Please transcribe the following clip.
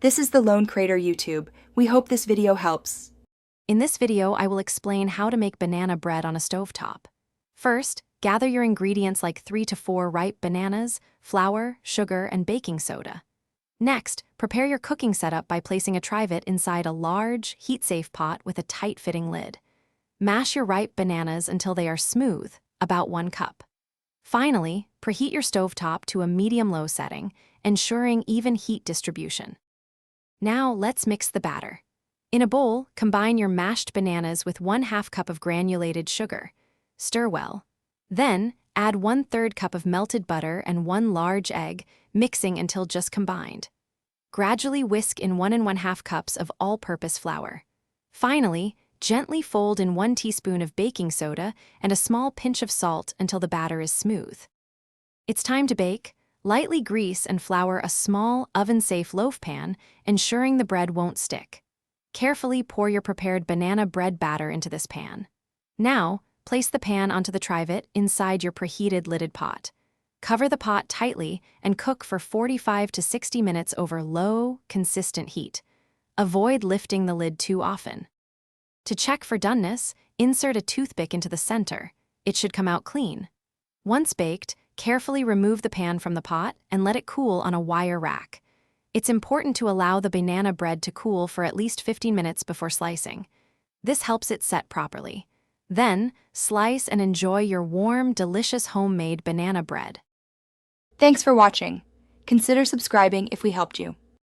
This is the Lone Crater YouTube. We hope this video helps. In this video, I will explain how to make banana bread on a stovetop. First, gather your ingredients like 3 to 4 ripe bananas, flour, sugar, and baking soda. Next, prepare your cooking setup by placing a trivet inside a large, heat-safe pot with a tight-fitting lid. Mash your ripe bananas until they are smooth, about 1 cup. Finally, preheat your stovetop to a medium-low setting, ensuring even heat distribution. Now, let's mix the batter. In a bowl, combine your mashed bananas with 1/2 cup of granulated sugar. Stir well. Then, add 1/3 cup of melted butter and 1 large egg, mixing until just combined. Gradually whisk in 1 1/2 cups of all-purpose flour. Finally, gently fold in 1 teaspoon of baking soda and a small pinch of salt until the batter is smooth. It's time to bake. Lightly grease and flour a small, oven-safe loaf pan, ensuring the bread won't stick. Carefully pour your prepared banana bread batter into this pan. Now, place the pan onto the trivet inside your preheated lidded pot. Cover the pot tightly and cook for 45 to 60 minutes over low, consistent heat. Avoid lifting the lid too often. To check for doneness, insert a toothpick into the center. It should come out clean. Once baked, carefully remove the pan from the pot and let it cool on a wire rack. It's important to allow the banana bread to cool for at least 15 minutes before slicing. This helps it set properly. Then, slice and enjoy your warm, delicious homemade banana bread. Thanks for watching. Consider subscribing if we helped you.